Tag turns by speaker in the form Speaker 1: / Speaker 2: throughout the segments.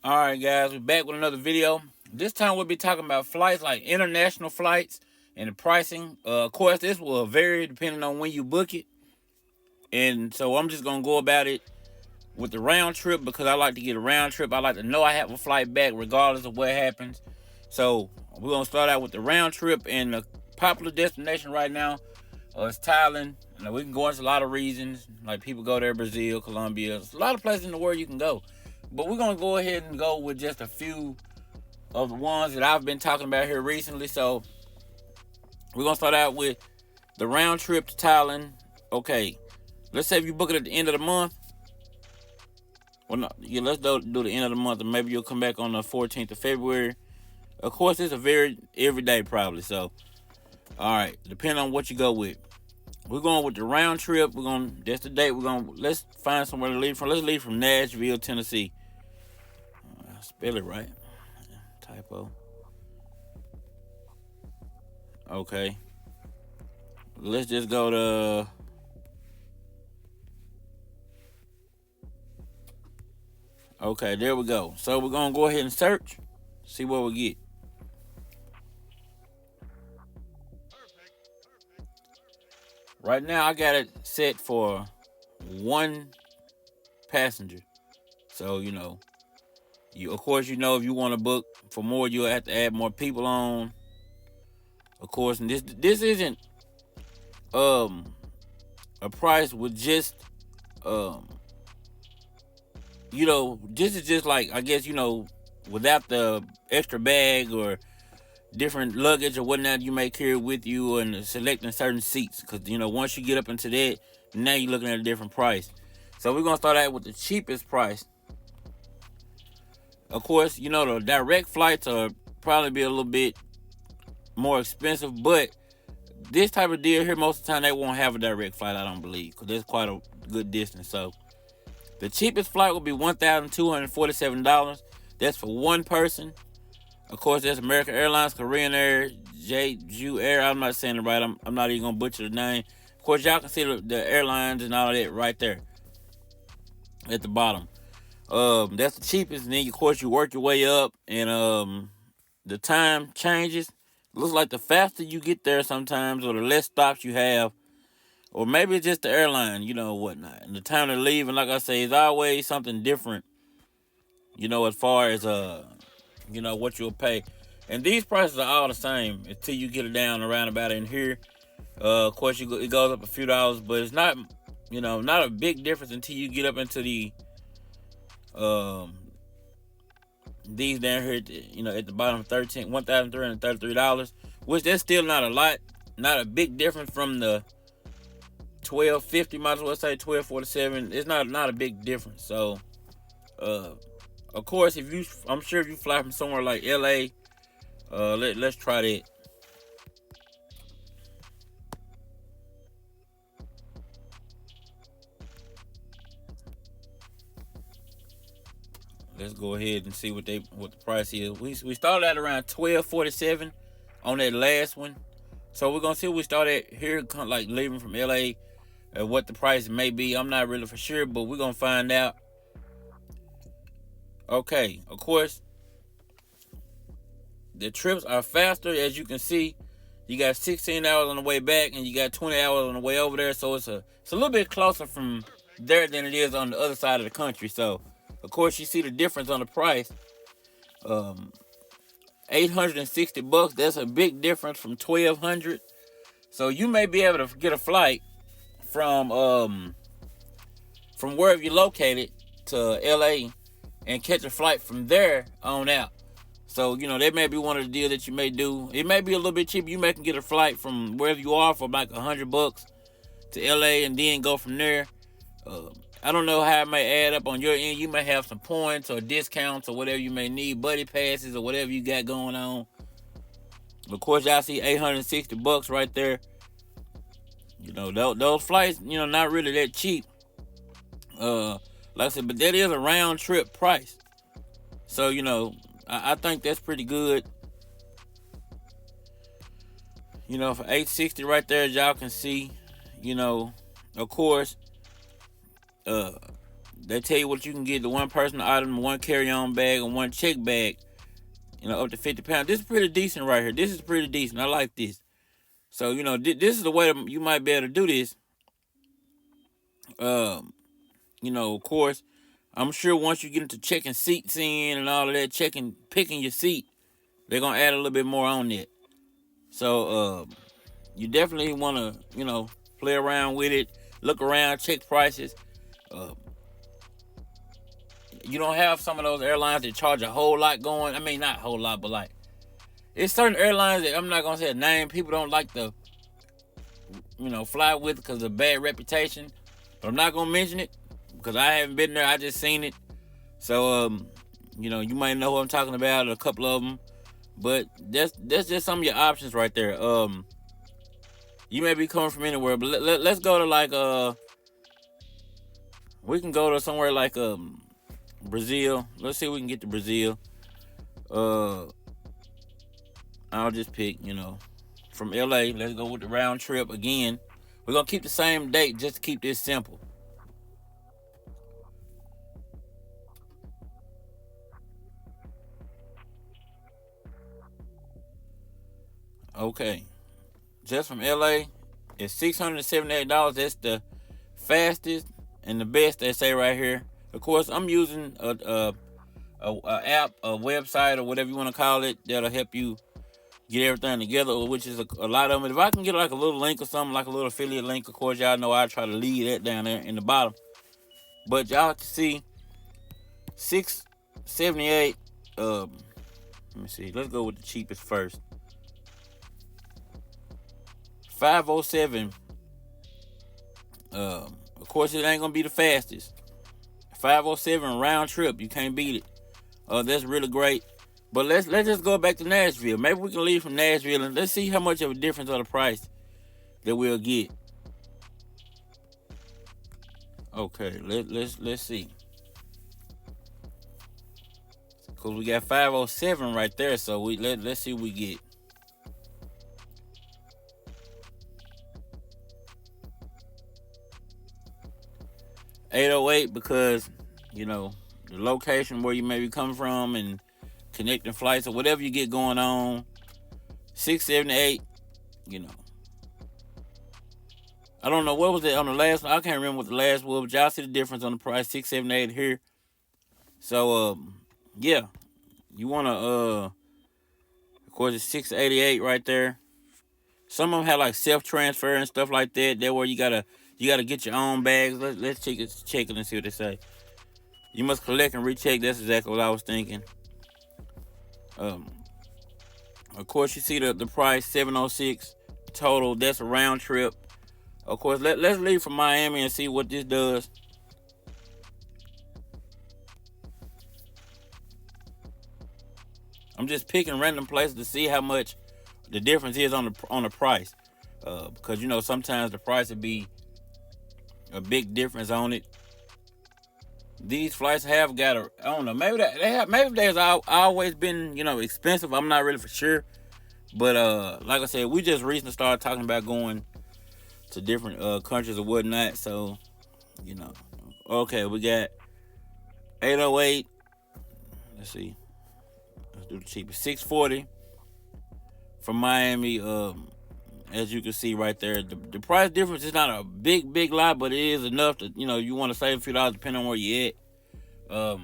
Speaker 1: Alright guys, we're back with another video. This time we'll be talking about flights, like international flights and the pricing. Of course, this will vary depending on when you book it. And so I'm just going to go about it with the round trip because I like to get a round trip. I like to know I have a flight back regardless of what happens. So we're going to start out with the round trip, and the popular destination right now is Thailand. You know, we can go into a lot of reasons, like people go there, Brazil, Colombia. There's a lot of places in the world you can go. But we're going to go ahead and go with just a few of the ones that I've been talking about here recently. So we're going to start out with the round trip to Thailand. Okay, let's say if you book it at the end of the month. Well, no, yeah, let's do the end of the month, and maybe you'll come back on the 14th of February. Of course, it's a very everyday probably. So, all right, depending on what you go with. We're going with the round trip. That's the date. Let's find somewhere to leave from. Let's leave from Nashville, Tennessee. Spell it right. Typo. Okay. Let's just go to... Okay, there we go. So we're going to go ahead and search. See what we get. Right now, I got it set for one passenger. So, of course, if you want to book for more, you'll have to add more people on. Of course, and this isn't a price with just this is just like, I guess, without the extra bag or different luggage or whatnot you may carry with you, and selecting certain seats, because once you get up into that, now you're looking at a different price. So we're gonna start out with the cheapest price. Of course, the direct flights are probably be a little bit more expensive, but this type of deal here, most of the time they won't have a direct flight, I don't believe, because there's quite a good distance. So the cheapest flight will be $1,247. That's for one person. Of course, there's American Airlines, Korean Air, Jeju Air. I'm not saying it right. I'm not even gonna butcher the name. Of course, y'all can see the airlines and all of that right there at the bottom. That's the cheapest. And then, of course, you work your way up, and the time changes. Looks like the faster you get there sometimes, or the less stops you have, or maybe it's just the airline, whatnot. And the time to leave, and like I say, is always something different. As far as what you'll pay. And these prices are all the same until you get it down around about in here. Of course, it goes up a few dollars, but it's not, not a big difference until you get up into the these down here, at the bottom, $1,333, which that's still not a lot, not a big difference from the $1,250. Might as well say $1,247. It's not a big difference. So, of course, I'm sure if you fly from somewhere like LA, let's try that. Let's go ahead and see what the price is. We started at around $1,247 on that last one. So we're gonna see what we started here, like leaving from LA, what the price may be. I'm not really for sure, but we're gonna find out. Okay, of course, the trips are faster, as you can see. You got 16 hours on the way back, and you got 20 hours on the way over there. So it's a little bit closer from there than it is on the other side of the country. So, of course, you see the difference on the price. $860. That's a big difference from $1,200. So you may be able to get a flight from wherever you're located to LA and catch a flight from there on out. So, that may be one of the deals that you may do. It may be a little bit cheaper. You may can get a flight from wherever you are for like $100 to LA and then go from there. I don't know how it may add up on your end. You may have some points or discounts or whatever you may need, buddy passes or whatever you got going on. Of course, y'all see $860 right there. Those flights, not really that cheap. Like I said, but that is a round trip price. So, I think that's pretty good. For $860 right there, as y'all can see, of course, They tell you what you can get: the one person item, one carry-on bag, and one check bag. Up to 50 pounds. This is pretty decent right here. This is pretty decent. I like this. So this is the way you might be able to do this. Of course, I'm sure once you get into checking seats in and all of that, picking your seat, they're gonna add a little bit more on that. So you definitely want to play around with it, look around, check prices. You don't have some of those airlines that charge a whole lot going. I mean, not a whole lot, but like it's certain airlines that I'm not gonna say a name. People don't like to fly with because of a bad reputation. But I'm not gonna mention it because I haven't been there. I just seen it. So you might know who I'm talking about, a couple of them. But that's just some of your options right there. You may be coming from anywhere, but let's go to like we can go to somewhere like Brazil. Let's see if we can get to Brazil. I'll just pick from LA. Let's go with the round trip again. We're gonna keep the same date just to keep this simple. Okay, just from LA, it's $678. That's the fastest and the best, they say right here. Of course, I'm using a app, a website, or whatever you want to call it, that'll help you get everything together, which is a lot of them. If I can get like a little link or something, like a little affiliate link, of course, y'all know I try to leave that down there in the bottom. But y'all can see $678. Let me see. Let's go with the cheapest first. 507. Of course, it ain't gonna be the fastest. 507 round trip. You can't beat it. That's really great. But let's just go back to Nashville. Maybe we can leave from Nashville and let's see how much of a difference of the price that we'll get. Okay, let's see. Cause we got 507 right there, so let's see what we get. $808 because the location where you may be coming from and connecting flights or whatever you get going on. $678. I don't know what was it on the last one. I can't remember what the last was, but y'all see the difference on the price. $678 here. So yeah, you wanna of course it's $688 right there. Some of them have like self-transfer and stuff like that. That where you gotta get your own bags. Let's check it and see what they say. You must collect and recheck. That's exactly what I was thinking. Of course you see the price, $706 total. That's a round trip. Of course, let's leave from Miami and see what this does. I'm just picking random places to see how much the difference is on the price, because sometimes the price would be a big difference on it. These flights have got I don't know, maybe they've always been expensive. I'm not really for sure, but like I said, we just recently started talking about going to different countries or whatnot. So okay, we got 808. Let's see. Let's do the cheapest. $640 from Miami. As you can see right there, the price difference is not a big lot, but it is enough to you want to save a few dollars depending on where you at.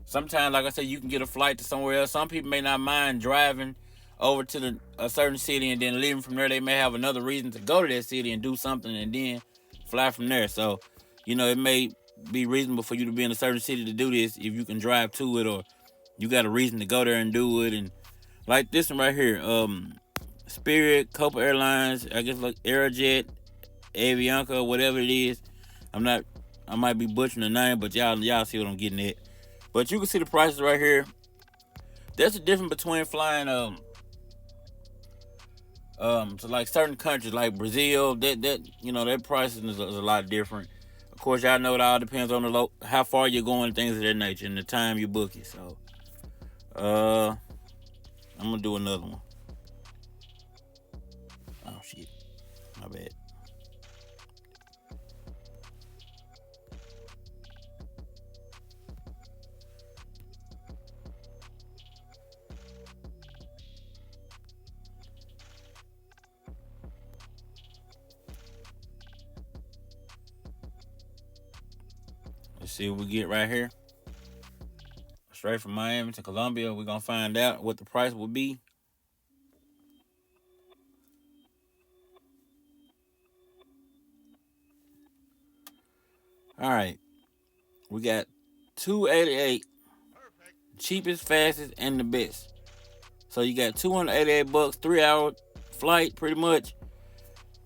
Speaker 1: Sometimes, like I said, you can get a flight to somewhere else. Some people may not mind driving over to a certain city and then leaving from there. They may have another reason to go to that city and do something and then fly from there. So it may be reasonable for you to be in a certain city to do this if you can drive to it, or you got a reason to go there and do it. And like this one right here, Spirit, Copa Airlines, I guess like Aerojet, Avianca, whatever it is. I might be butchering the name, but y'all see what I'm getting at. But you can see the prices right here. There's a difference between flying to like certain countries like Brazil. That pricing is a lot different. Of course, y'all know it all depends on how far you're going, things of that nature, and the time you book it. So I'm gonna do another one. Oh shit, my bad. see what we get right here. Straight from Miami to Colombia. We're going to find out what the price will be. All right. We got 288. Cheapest, fastest, and the best. So you got $288, 3-hour flight, pretty much.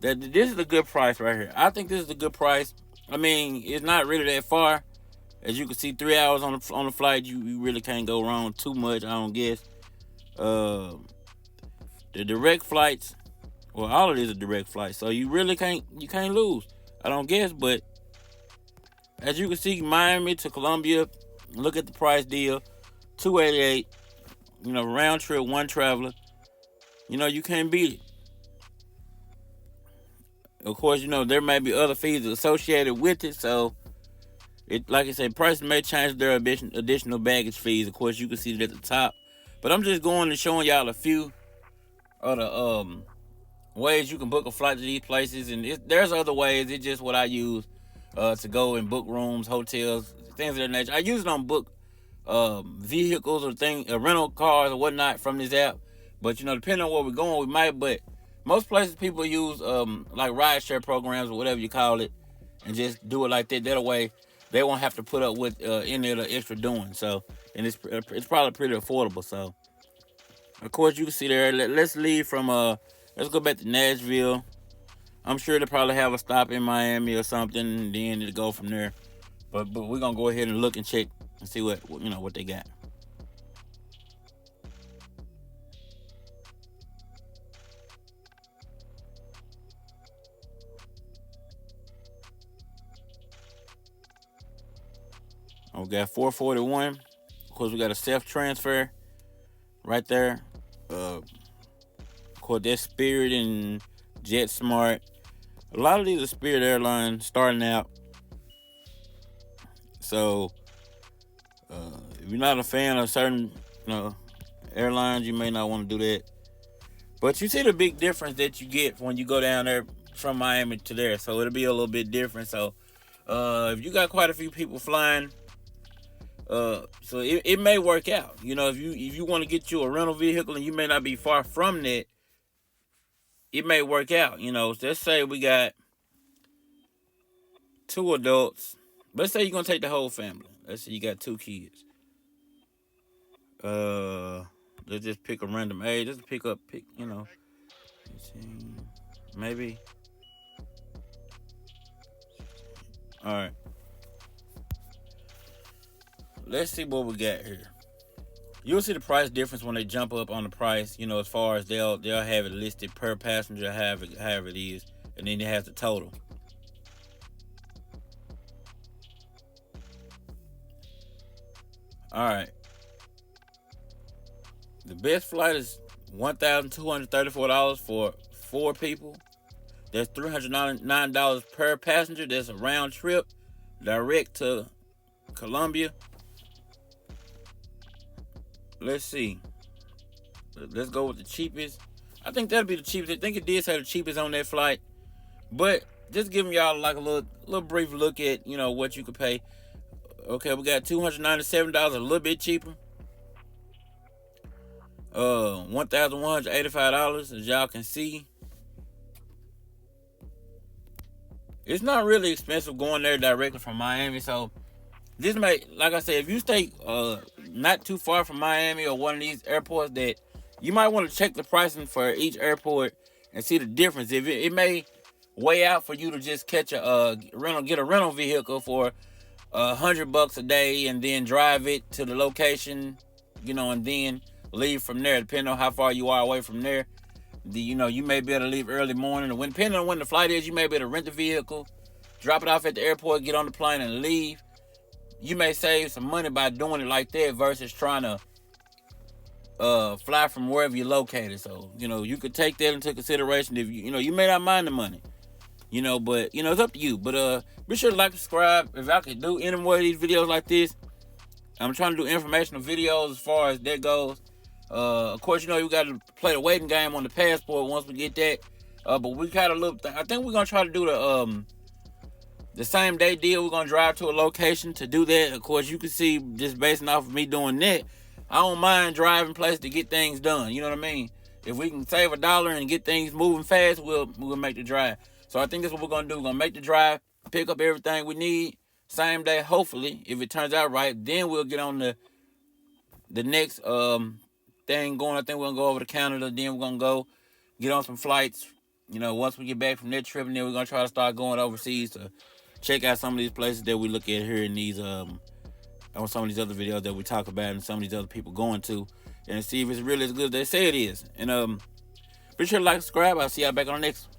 Speaker 1: This is a good price right here. I think this is a good price. I mean, it's not really that far. As you can see, 3 hours on the flight, you really can't go wrong too much, I don't guess. The direct flights, well, all of these are direct flights, so you really can't lose, I don't guess. But as you can see, Miami to Colombia, look at the price deal, $288. Round trip, one traveler. You can't beat it. Of course, there may be other fees associated with it, so like I said, prices may change their additional baggage fees. Of course, you can see it at the top. But I'm just going and showing y'all a few of the ways you can book a flight to these places. And there's other ways. It's just what I use to go and book rooms, hotels, things of that nature. I usually don't book vehicles or rental cars or whatnot from this app. But, depending on where we're going, we might. But most places people use like rideshare programs or whatever you call it, and just do it like that. That way, they won't have to put up with any of the extra doing. So, and it's probably pretty affordable. So, of course, you can see there. Let's leave from let's go back to Nashville. I'm sure they probably have a stop in Miami or something, and then it'll go from there. But we're gonna go ahead and look and check and see what they got. We got 441. Of course, we got a self-transfer right there. Of course, that's Spirit and JetSmart. A lot of these are Spirit Airlines starting out. So, if you're not a fan of certain airlines, you may not want to do that. But you see the big difference that you get when you go down there from Miami to there. So, it'll be a little bit different. So, if you got quite a few people flying, so it may work out. If you want to get you a rental vehicle and you may not be far from that, it may work out. Let's say we got 2 adults. Let's say you're gonna take the whole family. Let's say you got 2 kids. Let's just pick a random age. Just pick, 18, maybe. All right. Let's see what we got here. You'll see the price difference when they jump up on the price. As far as they'll have it listed per passenger, however it is, and then it has the total. All right. The best flight is $1,234 for 4 people. That's $309 per passenger. That's a round trip, direct to Colombia. Let's see. Let's go with the cheapest. I think that'll be the cheapest. I think it did say the cheapest on that flight. But just giving y'all like a little brief look at, what you could pay. Okay, we got $297, a little bit cheaper. $1,185, as y'all can see. It's not really expensive going there directly from Miami, so this may, like I said, if you stay not too far from Miami or one of these airports, that you might want to check the pricing for each airport and see the difference. If it may weigh out for you to just catch get a rental vehicle for $100 a day and then drive it to the location, and then leave from there. Depending on how far you are away from there, you may be able to leave early morning, or depending on when the flight is, you may be able to rent the vehicle, drop it off at the airport, get on the plane, and leave. You may save some money by doing it like that versus trying to fly from wherever you're located. So, you could take that into consideration. If you may not mind the money, but it's up to you. But be sure to like, subscribe. If I could do any more of these videos like this, I'm trying to do informational videos as far as that goes. Of course, you got to play the waiting game on the passport once we get that. But we got a little thing. I think we're gonna try to do the same day deal. We're gonna drive to a location to do that. Of course, you can see just basing off of me doing that, I don't mind driving places to get things done. You know what I mean? If we can save $1 and get things moving fast, we'll make the drive. So I think that's what we're gonna do. We're gonna make the drive, pick up everything we need, same day. Hopefully, if it turns out right, then we'll get on the next thing going. I think we're gonna go over to Canada. Then we're gonna go get on some flights. You know, once we get back from that trip, and then we're gonna try to start going overseas to check out some of these places that we look at here in these on some of these other videos that we talk about, and some of these other people going to, and see if it's really as good as they say it is. And be sure to like, subscribe. I'll see y'all back on the next one.